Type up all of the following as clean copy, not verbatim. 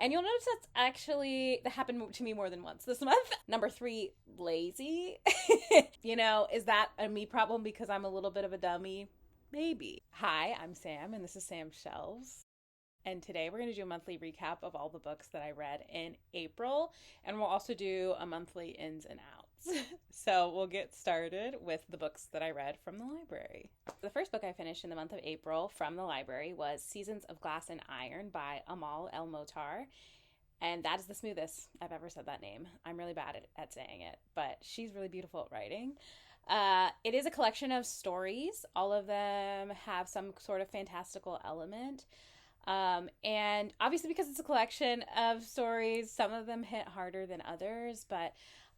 And you'll notice that happened to me more than once this month. Number three, lazy. Is that a me problem because I'm a little bit of a dummy? Maybe. Hi, I'm Sam, and this is Sam's Shelves. And today we're going to do a monthly recap of all the books that I read in April, and we'll also do a monthly ins and outs. So we'll get started with the books that I read from the library. The first book I finished in the month of April from the library was Seasons of Glass and Iron by Amal El-Motar. And that is the smoothest I've ever said that name. I'm really bad at saying it, but she's really beautiful at writing. It is a collection of stories. All of them have some sort of fantastical element. And obviously, because it's a collection of stories, some of them hit harder than others, but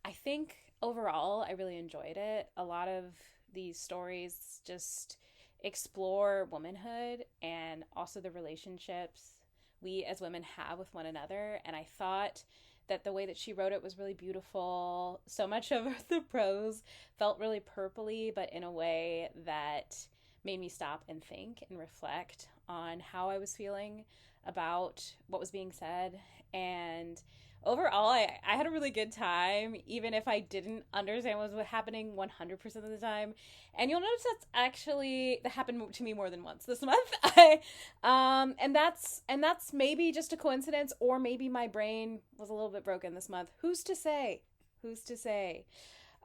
I think overall I really enjoyed it. A lot of these stories just explore womanhood and also the relationships we as women have with one another. And I thought that the way that she wrote it was really beautiful. So much of the prose felt really purpley, but in a way that made me stop and think and reflect on how I was feeling about what was being said. And overall, I had a really good time, even if I didn't understand what was happening 100% of the time. And you'll notice that happened to me more than once this month. And that's maybe just a coincidence, or maybe my brain was a little bit broken this month. Who's to say? Who's to say?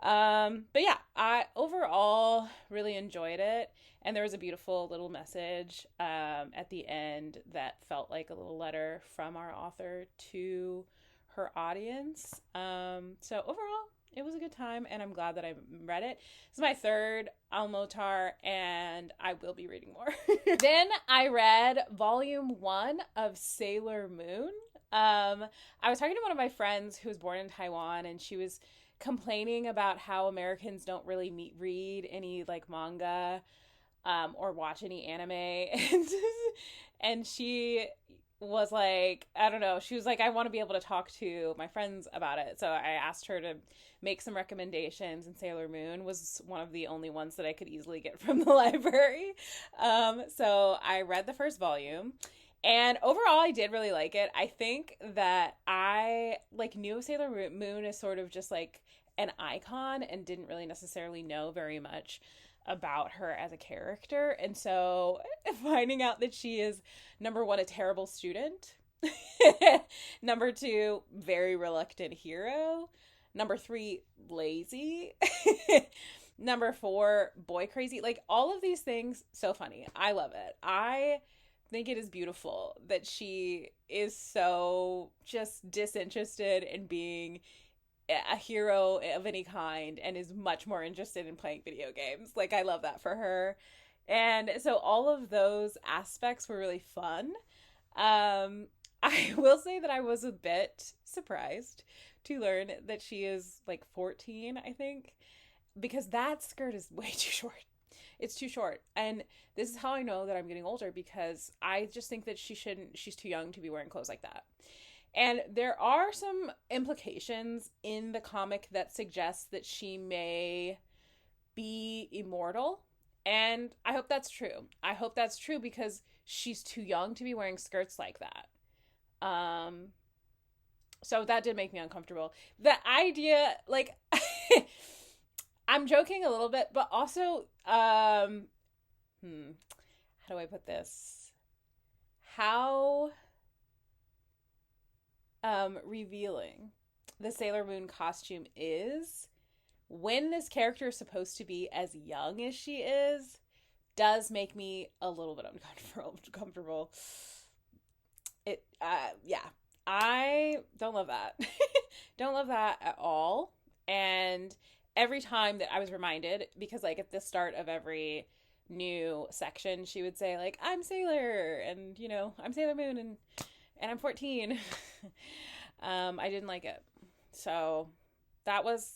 But yeah, I overall really enjoyed it. And there was a beautiful little message at the end that felt like a little letter from our author to her audience. So overall, it was a good time, and I'm glad that I read it. This is my third El-Motar, and I will be reading more. Then I read volume 1 of Sailor Moon. I was talking to one of my friends who was born in Taiwan, and she was complaining about how Americans don't really read any like manga or watch any anime, and she was like, I don't know, she was like, I want to be able to talk to my friends about it. So I asked her to make some recommendations, and Sailor Moon was one of the only ones that I could easily get from the library. So I read the first volume, and overall I did really like it. I think that I knew Sailor Moon as sort of just like an icon and didn't really necessarily know very much about her as a character. And so finding out that she is, number one, a terrible student, number two, very reluctant hero, number three, lazy, number four, boy crazy, like all of these things, so funny. I love it. I think it is beautiful that she is so just disinterested in being a hero of any kind and is much more interested in playing video games. Like, I love that for her. And so all of those aspects were really fun. I will say that I was a bit surprised to learn that she is like 14, I think, because that skirt is way too short. It's too short. And this is how I know that I'm getting older, because I just think that she's too young to be wearing clothes like that. And there are some implications in the comic that suggest that she may be immortal. And I hope that's true. I hope that's true because she's too young to be wearing skirts like that. So that did make me uncomfortable. The idea, like, I'm joking a little bit, but also, how do I put this? How revealing the Sailor Moon costume is when this character is supposed to be as young as she is does make me a little bit uncomfortable. Yeah, I don't love that. Don't love that at all. And every time that I was reminded, because like at the start of every new section, she would say like, I'm Sailor, and I'm Sailor Moon, and I'm 14. I didn't like it. So that was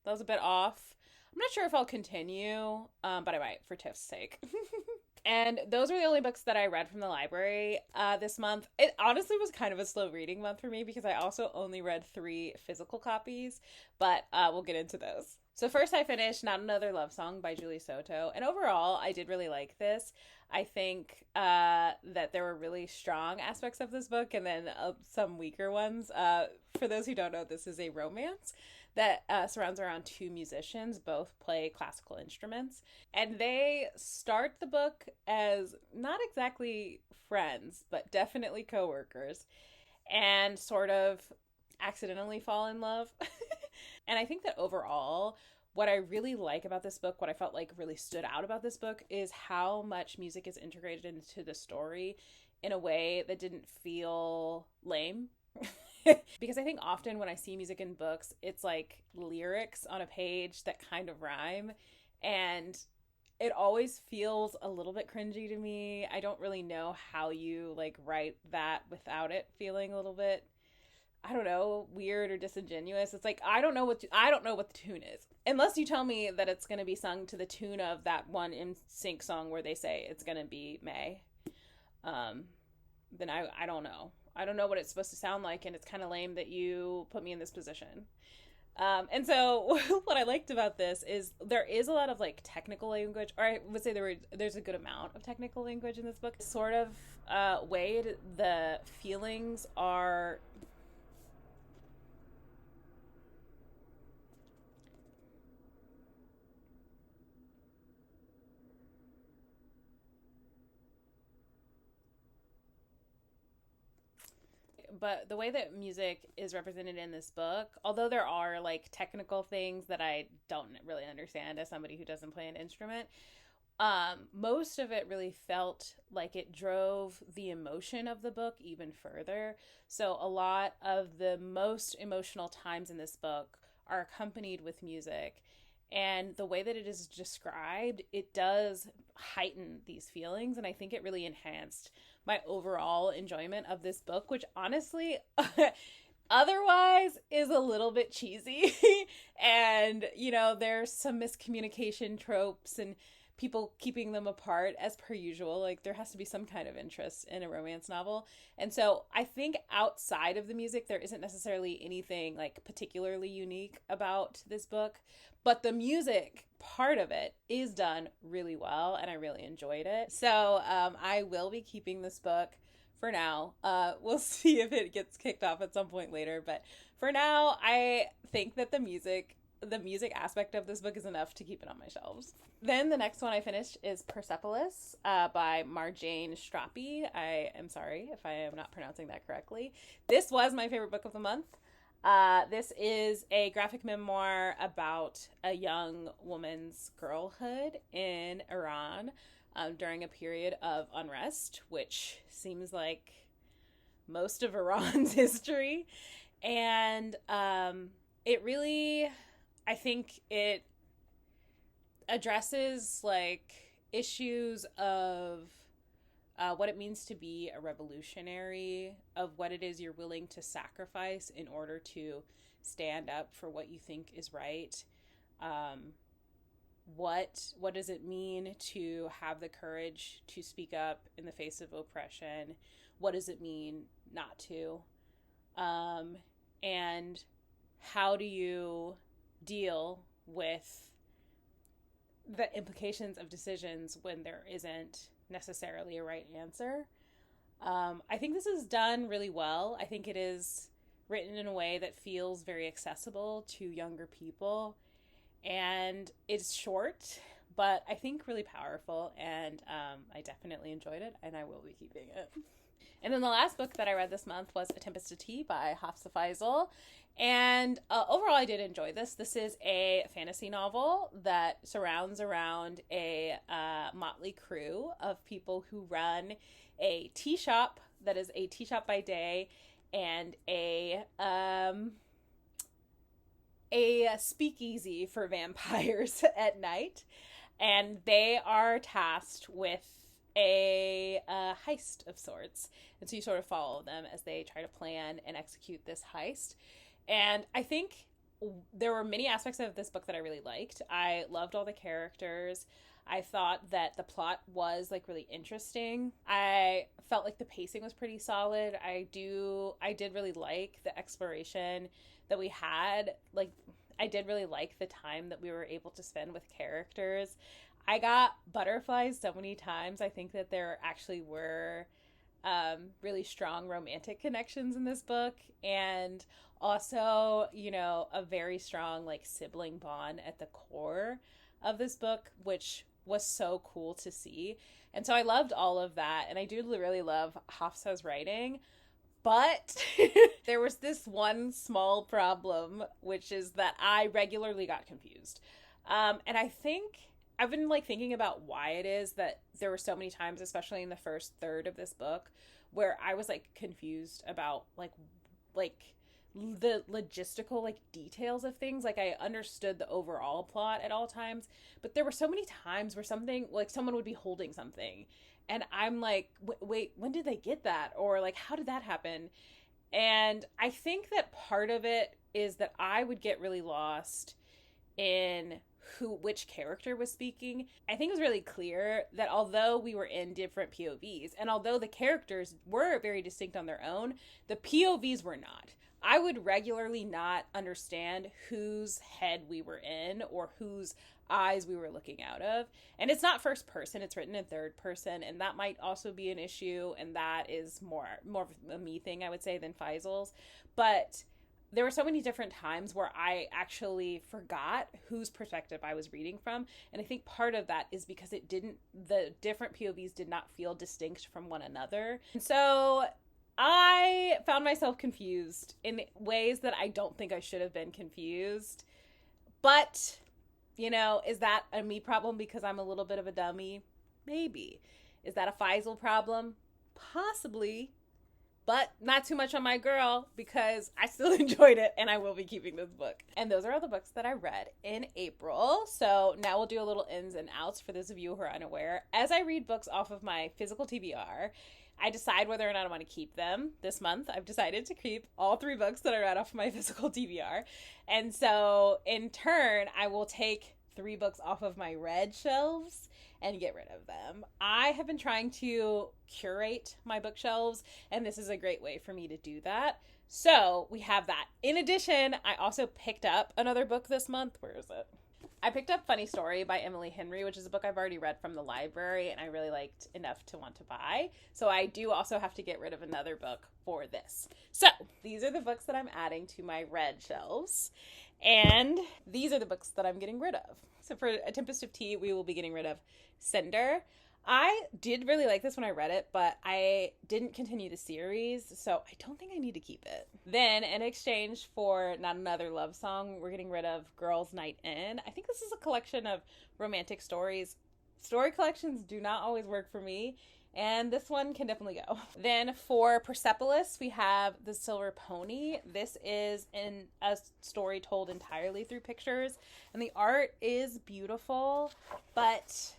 a bit off. I'm not sure if I'll continue, but I might for Tiff's sake. And those were the only books that I read from the library this month. It honestly was kind of a slow reading month for me because I also only read 3 physical copies, but we'll get into those. So first I finished Not Another Love Song by Julie Soto. And overall, I did really like this. I think that there were really strong aspects of this book and then some weaker ones. For those who don't know, this is a romance that surrounds around two musicians, both play classical instruments. And they start the book as not exactly friends, but definitely coworkers, and sort of accidentally fall in love. And I think that overall, what I really like about this book, what I felt like really stood out about this book, is how much music is integrated into the story in a way that didn't feel lame. Because I think often when I see music in books, it's like lyrics on a page that kind of rhyme. And it always feels a little bit cringy to me. I don't really know how you like write that without it feeling a little bit, I don't know, weird or disingenuous. It's like I don't know what the tune is. Unless you tell me that it's going to be sung to the tune of that one In Sync song where they say it's going to be May. Then I don't know. I don't know what it's supposed to sound like, and it's kind of lame that you put me in this position. And so what I liked about this is there is a lot of like technical language, or I would say there's a good amount of technical language in this book. Sort of weighed the feelings are but the way that music is represented in this book, although there are like technical things that I don't really understand as somebody who doesn't play an instrument, most of it really felt like it drove the emotion of the book even further. So a lot of the most emotional times in this book are accompanied with music. And the way that it is described, it does heighten these feelings. And I think it really enhanced my overall enjoyment of this book, which honestly, otherwise is a little bit cheesy. And, you know, there's some miscommunication tropes and people keeping them apart as per usual. Like there has to be some kind of interest in a romance novel. And so I think outside of the music, there isn't necessarily anything like particularly unique about this book, but the music part of it is done really well and I really enjoyed it. So I will be keeping this book for now. We'll see if it gets kicked off at some point later, but for now I think that the music aspect of this book is enough to keep it on my shelves. Then the next one I finished is Persepolis by Marjane Strappi. I am sorry if I am not pronouncing that correctly. This was my favorite book of the month. This is a graphic memoir about a young woman's girlhood in Iran during a period of unrest, which seems like most of Iran's history. And it really, I think it addresses like issues of what it means to be a revolutionary, of what it is you're willing to sacrifice in order to stand up for what you think is right. What does it mean to have the courage to speak up in the face of oppression? What does it mean not to? And how do you deal with the implications of decisions when there isn't necessarily a right answer? I think this is done really well. I think it is written in a way that feels very accessible to younger people. And it's short, but I think really powerful. And I definitely enjoyed it, and I will be keeping it. And then the last book that I read this month was A Tempest of Tea by Hafsa Faizal. And overall, I did enjoy this. This is a fantasy novel that surrounds around a motley crew of people who run a tea shop that is a tea shop by day and a speakeasy for vampires at night. And they are tasked with a heist of sorts. And so you sort of follow them as they try to plan and execute this heist. And I think there were many aspects of this book that I really liked. I loved all the characters. I thought that the plot was like really interesting. I felt like the pacing was pretty solid. I did really like the exploration that we had. Like I did really like the time that we were able to spend with characters. I got butterflies so many times. I think that there actually were really strong romantic connections in this book, and also, a very strong like sibling bond at the core of this book, which was so cool to see. And so I loved all of that, and I do really love Hafsa's writing. But there was this one small problem, which is that I regularly got confused. And I think I've been like thinking about why it is that there were so many times, especially in the first third of this book, where I was like confused about like the logistical like details of things. Like I understood the overall plot at all times, but there were so many times where something like someone would be holding something and I'm like, wait, when did they get that? Or like, how did that happen? And I think that part of it is that I would get really lost in which character was speaking. I think it was really clear that although we were in different POVs, and although the characters were very distinct on their own, the POVs were not. I would regularly not understand whose head we were in or whose eyes we were looking out of. And it's not first person, it's written in third person, and that might also be an issue, and that is more of a me thing, I would say, than Faisal's. But there were so many different times where I actually forgot whose perspective I was reading from. And I think part of that is because the different POVs did not feel distinct from one another. And so I found myself confused in ways that I don't think I should have been confused. But, is that a me problem because I'm a little bit of a dummy? Maybe. Is that a Faisal problem? Possibly. But not too much on my girl because I still enjoyed it and I will be keeping this book. And those are all the books that I read in April. So now we'll do a little ins and outs for those of you who are unaware. As I read books off of my physical TBR, I decide whether or not I want to keep them. This month, I've decided to keep all 3 books that I read off of my physical TBR. And so in turn, I will take 3 books off of my read shelves and get rid of them. I have been trying to curate my bookshelves, and this is a great way for me to do that. So we have that. In addition, I also picked up another book this month. Where is it? I picked up Funny Story by Emily Henry, which is a book I've already read from the library, and I really liked enough to want to buy. So I do also have to get rid of another book for this. So these are the books that I'm adding to my read shelves, and these are the books that I'm getting rid of. So for A Tempest of Tea, we will be getting rid of Cinder. I did really like this when I read it, but I didn't continue the series, so I don't think I need to keep it. Then, in exchange for Not Another Love Song, we're getting rid of Girls' Night In. I think this is a collection of romantic stories. Story collections do not always work for me, and this one can definitely go. Then for Persepolis, we have The Silver Pony. This is a story told entirely through pictures, and the art is beautiful, but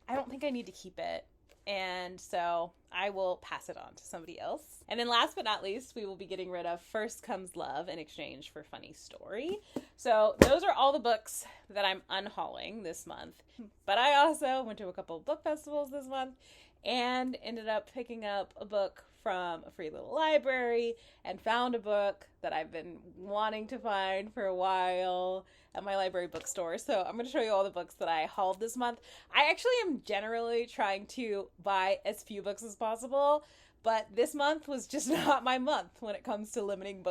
I don't think I need to keep it, and so I will pass it on to somebody else. And then last but not least, we will be getting rid of First Comes Love in exchange for Funny Story. So those are all the books that I'm unhauling this month. But I also went to a couple of book festivals this month and ended up picking up a book from a free little library and found a book that I've been wanting to find for a while at my library bookstore. So I'm going to show you all the books that I hauled this month. I actually am generally trying to buy as few books as possible, but this month was just not my month when it comes to limiting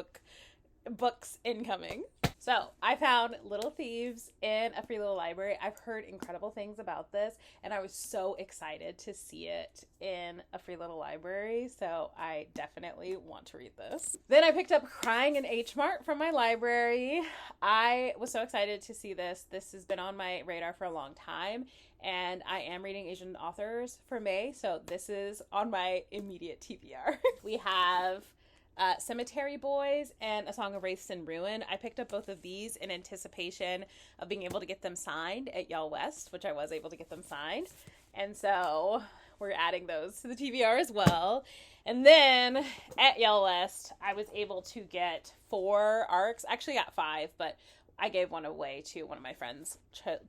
books incoming. So I found Little Thieves in a free little library. I've heard incredible things about this, and I was so excited to see it in a free little library, so I definitely want to read this. Then I picked up Crying in H Mart from my library. I was so excited to see this. This has been on my radar for a long time, and I am reading Asian authors for May, so this is on my immediate TBR. We have Cemetery Boys and A Song of Wraiths and Ruin. I picked up both of these in anticipation of being able to get them signed at Yale West, which I was able to get them signed. And so we're adding those to the TBR as well. And then at Yale West, I was able to get 4 arcs. Actually got 5, but I gave one away to one of my friends'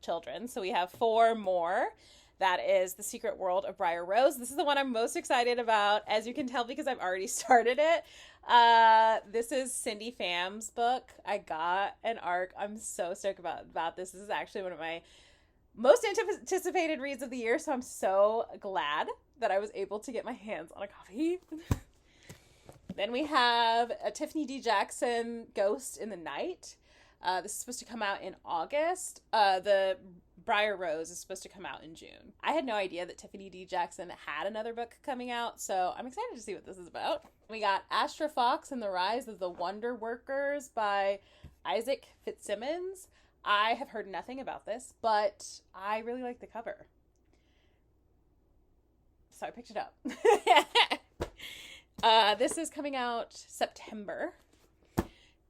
children. So we have 4 more. That is The Secret World of Briar Rose. This is the one I'm most excited about, as you can tell, because I've already started it. This is Cindy Pham's book. I got an ARC. I'm so stoked about this. This is actually one of my most anticipated reads of the year, so I'm so glad that I was able to get my hands on a copy. Then we have a Tiffany D. Jackson, Ghost in the Night. This is supposed to come out in August. The Briar Rose is supposed to come out in June. I had no idea that Tiffany D. Jackson had another book coming out, so I'm excited to see what this is about. We got Astra Fox and the Rise of the Wonder Workers by Isaac Fitzsimmons. I have heard nothing about this, but I really like the cover, so I picked it up. This is coming out September.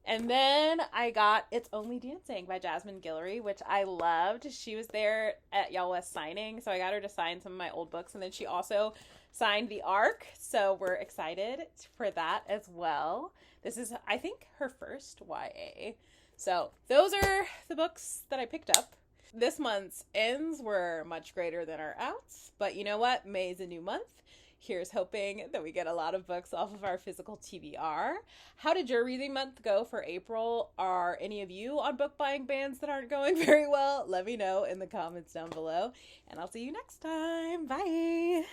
And then I got It's Only Dancing by Jasmine Guillory, which I loved. She was there at Y'all West signing, so I got her to sign some of my old books. And then she also signed the ARC, so we're excited for that as well. This is, I think, her first YA. So those are the books that I picked up. This month's ins were much greater than our outs, but you know what? May is a new month. Here's hoping that we get a lot of books off of our physical TBR. How did your reading month go for April? Are any of you on book buying bans that aren't going very well? Let me know in the comments down below, and I'll see you next time. Bye!